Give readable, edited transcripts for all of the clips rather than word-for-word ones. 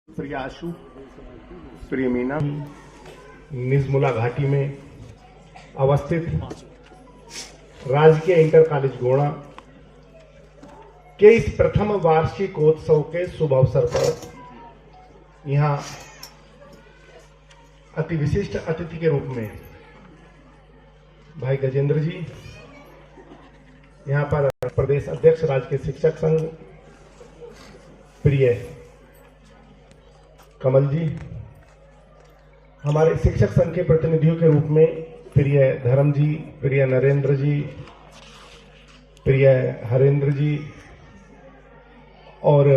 प्रिय आशु, प्रिय मीना, निजमुला घाटी में अवस्थित राजकीय इंटर कॉलेज गोड़ा के इस प्रथम वार्षिकोत्सव के शुभ अवसर पर यहाँ अति विशिष्ट अतिथि के रूप में भाई गजेंद्र जी, यहाँ पर प्रदेश अध्यक्ष राजकीय शिक्षक संघ प्रिय कमल जी, हमारे शिक्षक संघ के प्रतिनिधियों के रूप में प्रिय धर्म जी, प्रिय नरेंद्र जी, प्रिय हरेंद्र जी और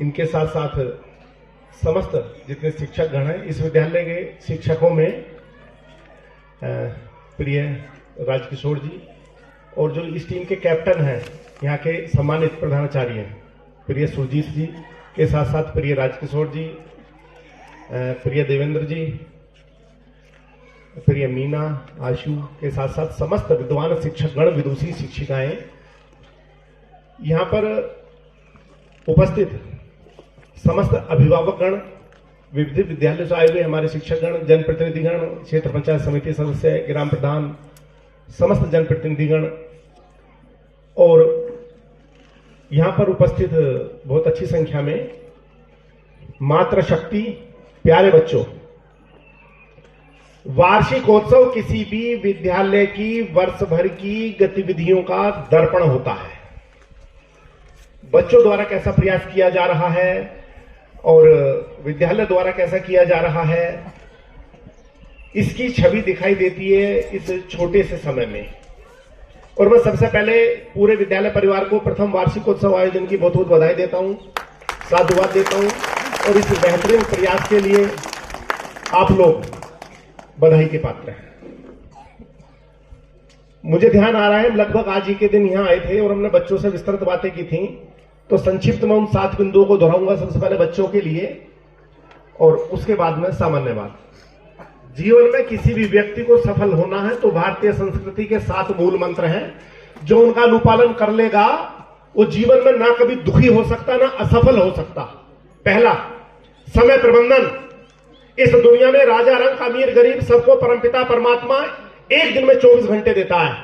इनके साथ साथ समस्त जितने शिक्षक गण हैं, इस विद्यालय के शिक्षकों में प्रिय राजकिशोर जी और जो इस टीम के कैप्टन हैं, यहाँ के सम्मानित प्रधानाचार्य प्रिय सुरजीत जी के साथ साथ प्रिय राजकिशोर जी, प्रिय देवेंद्र जी, प्रिय मीना, आशु के साथ साथ समस्त विद्वान शिक्षकगण, विदुषी शिक्षिकाएं, यहाँ पर उपस्थित समस्त अभिभावकगण, विविध विद्यालयों से आए हुए हमारे शिक्षकगण, जनप्रतिनिधिगण, क्षेत्र पंचायत समिति सदस्य, ग्राम प्रधान, समस्त जनप्रतिनिधिगण और यहाँ पर उपस्थित बहुत अच्छी संख्या में मातृशक्ति प्यारे बच्चों, वार्षिकोत्सव किसी भी विद्यालय की वर्ष भर की गतिविधियों का दर्पण होता है। बच्चों द्वारा कैसा प्रयास किया जा रहा है और विद्यालय द्वारा कैसा किया जा रहा है, इसकी छवि दिखाई देती है इस छोटे से समय में। और मैं सबसे पहले पूरे विद्यालय परिवार को प्रथम वार्षिकोत्सव आयोजन की बहुत बहुत बधाई देता हूं, साधुवाद देता हूं और इस बेहतरीन प्रयास के लिए आप लोग बधाई के पात्र हैं। मुझे ध्यान आ रहा है, लगभग आज ही के दिन यहां आए थे और हमने बच्चों से विस्तृत बातें की थी, तो संक्षिप्त में उन 7 बिंदुओं को दोहराऊंगा। सबसे पहले बच्चों के लिए और उसके बाद में सामान्य बात। जीवन में किसी भी व्यक्ति को सफल होना है तो भारतीय संस्कृति के 7 मूल मंत्र हैं, जो उनका अनुपालन कर लेगा वो जीवन में ना कभी दुखी हो सकता ना असफल हो सकता। पहला, समय प्रबंधन। इस दुनिया में राजा रंक, अमीर गरीब, सबको परमपिता परमात्मा एक दिन में 24 घंटे देता है।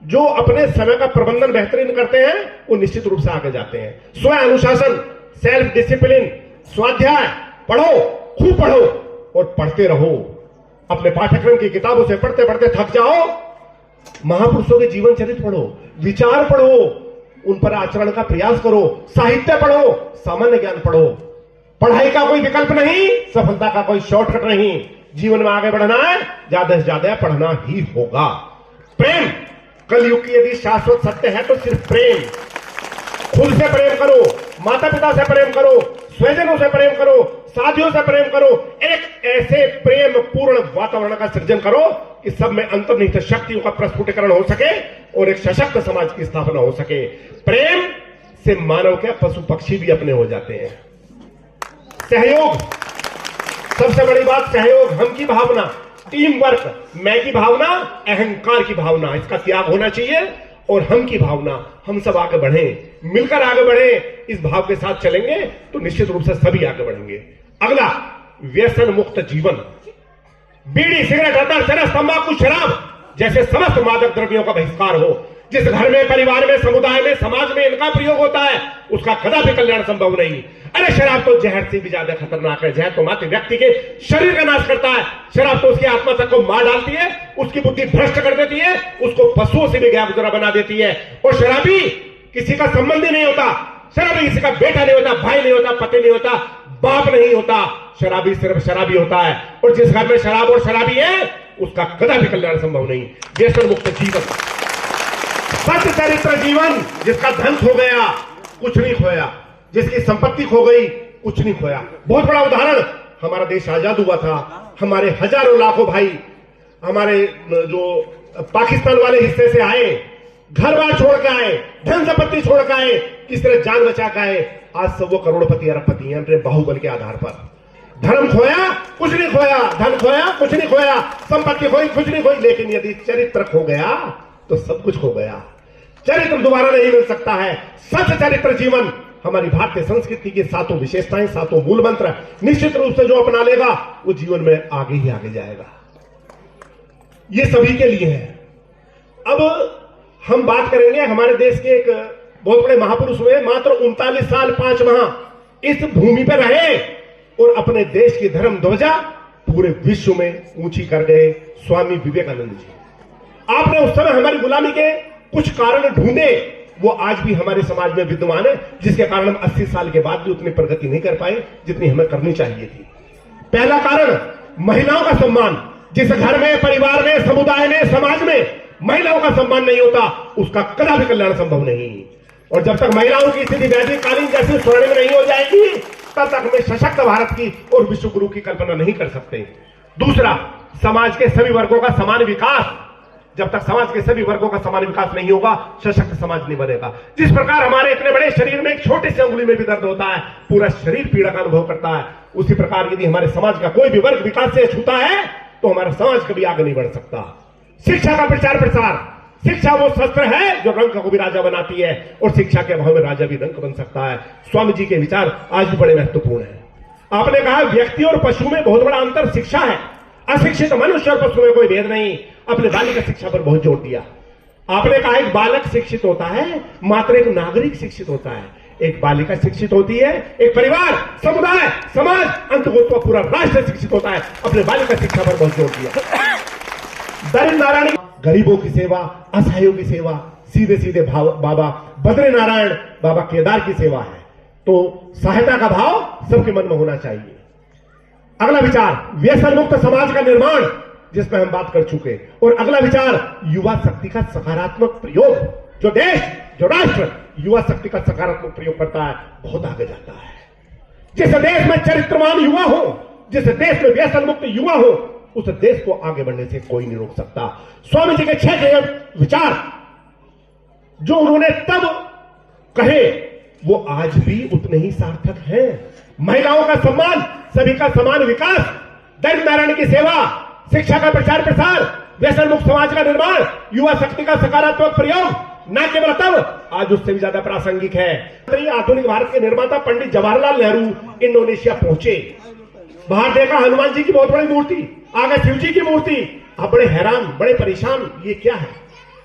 जो अपने समय का प्रबंधन बेहतरीन करते हैं वो निश्चित रूप से आगे जाते हैं। स्व अनुशासन, सेल्फ डिसिप्लिन, स्वाध्याय, पढ़ो, खूब पढ़ो और पढ़ते रहो। अपने पाठ्यक्रम की किताबों से पढ़ते पढ़ते थक जाओ, महापुरुषों के जीवन चरित्र पढ़ो, विचार पढ़ो, उन पर आचरण का प्रयास करो, साहित्य पढ़ो, सामान्य ज्ञान पढ़ो। पढ़ाई का कोई विकल्प नहीं, सफलता का कोई शॉर्टकट नहीं। जीवन में आगे बढ़ना है, ज्यादा से ज्यादा पढ़ना ही होगा। प्रेम, कलयुग की यदि शाश्वत सत्य है तो सिर्फ प्रेम। खुद से प्रेम करो, माता पिता से प्रेम करो, स्वजनों से प्रेम करो, साथियों से प्रेम करो। एक ऐसे प्रेम पूर्ण वातावरण का सृजन करो कि सब में अंतर्निहित शक्तियों का प्रस्फुटीकरण हो सके और एक सशक्त समाज की स्थापना हो सके। प्रेम से मानव के पशु पक्षी भी अपने हो जाते हैं। सहयोग, सबसे बड़ी बात सहयोग, हम की भावना, टीम वर्क, मैं की भावना, अहंकार की भावना, इसका त्याग होना चाहिए और हम की भावना, हम सब आगे बढ़ें, मिलकर आगे बढ़ें। इस भाव के साथ चलेंगे तो निश्चित रूप से सभी आगे बढ़ेंगे। अगला, व्यसन मुक्त जीवन। बीड़ी, सिगरेट, अतर, चरस, तंबाकू, शराब जैसे समस्त मादक द्रव्यों का बहिष्कार हो। जिस घर में, परिवार में, समुदाय में, समाज में इनका प्रयोग होता है उसका कदापि कल्याण संभव नहीं। अरे शराब तो जहर से भी ज्यादा खतरनाक है। जहर तो मात्र व्यक्ति के शरीर का नाश करता है, शराब तो उसकी आत्मा तक को मार डालती है, उसकी बुद्धि भ्रष्ट कर देती है, उसको पशुओं से भी गैरगुजरा बना देती है। और शराबी किसी का संबंधी नहीं होता, शराबी किसी का बेटा नहीं होता, भाई नहीं होता, पति नहीं होता, बाप नहीं होता। शराबी सिर्फ शराबी होता है और जिस घर में शराब और शराबी है उसका कदापि कल्याण संभव नहीं। व्यसन मुक्त जीवन, सत्य चरित्र जीवन। जिसका धन खो गया कुछ नहीं खोया, जिसकी संपत्ति खो गई कुछ नहीं खोया। बहुत बड़ा उदाहरण, हमारा देश आजाद हुआ था, हमारे हजारों लाखों भाई हमारे जो पाकिस्तान वाले हिस्से से आए, घर बार छोड़ के आए, धन संपत्ति छोड़ के आए, किस तरह जान बचा के आए। आज सब वो करोड़पति अरबपति हैं अपने बाहुबल के आधार पर। धर्म खोया कुछ नहीं खोया, धन खोया कुछ नहीं खोया, संपत्ति खोई कुछ नहीं खोई, लेकिन यदि चरित्र खो गया तो सब कुछ खो गया। चरित्र दोबारा नहीं मिल सकता है। सच चरित्र जीवन हमारी भारतीय संस्कृति की सातों विशेषताएं, सातों मूल मंत्र निश्चित रूप से जो अपना लेगा वो जीवन में आगे ही आगे जाएगा। ये सभी के लिए है। अब हम बात करेंगे हमारे देश के एक बहुत बड़े महापुरुष हुए, मात्र 39 साल 5 माह इस भूमि पर रहे और अपने देश की धर्म ध्वजा पूरे विश्व में ऊंची कर गए, स्वामी विवेकानंद जी। आपने उस समय हमारी गुलामी के कुछ कारण ढूंढे, वो आज भी हमारे समाज में विद्यमान है, जिसके कारण हम 80 साल के बाद भी उतनी प्रगति नहीं कर पाए जितनी हमें करनी चाहिए थी। पहला कारण महिलाओं का सम्मान। जिस घर में, परिवार में, समुदाय में, समाज में महिलाओं का सम्मान नहीं होता, उसका कदापि कल्याण संभव नहीं। और जब तक महिलाओं की स्थिति वैदिककालीन जैसे स्वर्णिम नहीं हो जाएगी, तब तक हमें सशक्त भारत की और विश्व गुरु की कल्पना नहीं कर सकते। दूसरा, समाज के सभी वर्गों का समान विकास। जब तक समाज के सभी वर्गों का समान विकास नहीं होगा, सशक्त समाज नहीं बनेगा। जिस प्रकार हमारे इतने बड़े शरीर में एक छोटी सी अंगुली में भी दर्द होता है, पूरा शरीर पीड़ा का अनुभव करता है, उसी प्रकार यदि हमारे समाज का कोई भी वर्ग विकास से छूता है तो हमारा समाज कभी आगे नहीं बढ़ सकता। शिक्षा का प्रचार प्रसार। शिक्षा वो शस्त्र है जो रंक को भी राजा बनाती है, और शिक्षा के अभाव में राजा भी रंक बन सकता है। स्वामी जी के विचार आज भी बड़े महत्वपूर्ण हैं। आपने कहा व्यक्ति और पशु में बहुत बड़ा अंतर शिक्षा है। अशिक्षित मनुष्य और पशु में कोई भेद नहीं। अपने बालिका शिक्षा पर बहुत जोर दिया। आपने कहा एक बालक शिक्षित होता है, मात्र एक नागरिक शिक्षित होता है। एक बालिका शिक्षित होती है, एक परिवार, समुदाय, समाज, अंततः पूरा राष्ट्र शिक्षित होता है। अपने बालिका शिक्षा पर बहुत जोर दिया। दरिद्र नारायण, गरीबों की सेवा, असहायों की सेवा, सीधे सीधे बाबा बद्री नारायण, बाबा केदार की सेवा है। तो सहायता का भाव सबके मन में होना चाहिए। अगला विचार व्यसन मुक्त समाज का निर्माण, जिसमें हम बात कर चुके। और अगला विचार युवा शक्ति का सकारात्मक प्रयोग। जो देश, जो राष्ट्र युवा शक्ति का सकारात्मक प्रयोग करता है, बहुत आगे जाता है। जिस देश में चरित्रवान युवा हो, जिस देश में व्यसन मुक्त युवा हो, उस देश को आगे बढ़ने से कोई नहीं रोक सकता। स्वामी जी के 6 विचार जो उन्होंने तब कहे, वो आज भी उतने ही सार्थक हैं। महिलाओं का सम्मान, सभी का समान विकास, दरिद्र नारायण की सेवा, शिक्षा का प्रचार प्रसार, व्यसन मुक्त समाज का निर्माण, युवा शक्ति का सकारात्मक प्रयोग, न केवल तब, आज उससे भी ज्यादा प्रासंगिक है। आधुनिक भारत के निर्माता पंडित जवाहरलाल नेहरू इंडोनेशिया पहुंचे। बाहर देखा हनुमान जी की बहुत बड़ी मूर्ति, आगे शिव जी की मूर्ति। आप बड़े हैरान, बड़े परेशान, ये क्या है।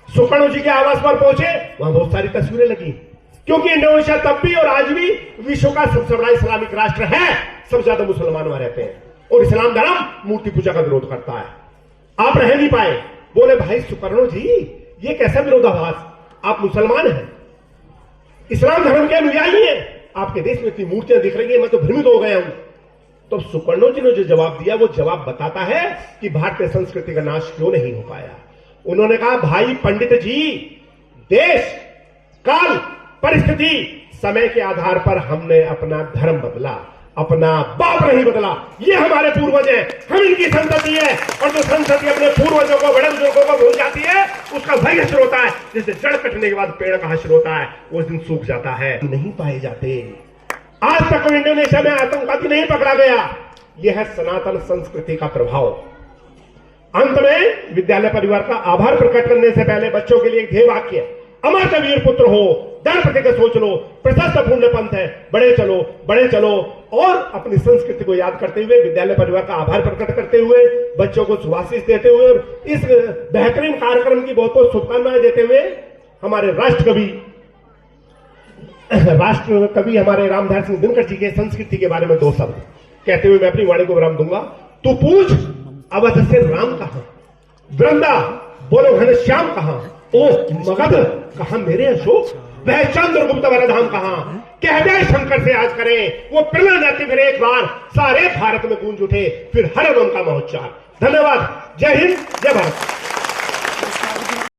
सुकर्णो जी के आवास पर पहुंचे, वहां बहुत सारी तस्वीरें लगी, क्योंकि इंडोनेशिया तब भी और आज भी विश्व का सबसे बड़ा इस्लामिक राष्ट्र है। सबसे ज्यादा मुसलमान वहां रहते हैं, और इस्लाम धर्म मूर्ति पूजा का विरोध करता है। आप रह नहीं पाए, बोले भाई सुकर्णो जी, ये कैसा विरोधाभास, आप मुसलमान हैं, इस्लाम धर्म के अनुयायी हैं, आपके देश में इतनी मूर्तियां दिख रही है, मैं तो भ्रमित हो गया हूं। तो सुकर्णो जी ने जो जवाब दिया, वो जवाब बताता है कि भारतीय संस्कृति का नाश क्यों नहीं हो पाया। उन्होंने कहा, भाई पंडित जी, देश, काल, परिस्थिति, समय के आधार पर हमने अपना धर्म बदला, अपना बाप नहीं बदला। ये हमारे पूर्वज हैं, हम इनकी संतति है। और जो संतति अपने पूर्वजों को, बड़े बुजुर्गों को भूल जाती है, उसका वही हश्र होता है। जैसे जड़ कटने के बाद पेड़ का हश्र होता है, वो दिन सूख जाता है, नहीं पाए जाते। आज तक इंडोनेशिया में आतंकवादी नहीं पकड़ा गया। यह है सनातन संस्कृति का प्रभाव। अंत में विद्यालय परिवार का आभार प्रकट करने से पहले बच्चों के लिए एक ध्येय वाक्य, अमर वीर पुत्र हो, दर प्रतिज्ञा सोच लो, प्रशस्त पुण्य पंथ है, बड़े चलो, बड़े चलो। और अपनी संस्कृति को याद करते हुए, विद्यालय परिवार का आभार प्रकट करते हुए, बच्चों को शुभाशीष देते हुए, और इस बेहतरीन कार्यक्रम की बहुत बहुत शुभकामनाएं देते हुए, हमारे राष्ट्र कवि हमारे रामधारी सिंह दिनकर जी के संस्कृति के बारे में 2 शब्द कहते हुए मैं अपनी वाणी को विराम दूंगा। तू पूछ अवध से राम कहां, वृंदा बोलो घनश्याम कहां, ओ मगध कहां मेरे अशोक, वह चंद्रगुप्त वरधाम कहां, कह दे शंकर से आज करें वो प्रलय जाति फिर एक बार, सारे भारत में गूंज उठे फिर हर ओम का महोच्चार। धन्यवाद। जय हिंद, जय भारत।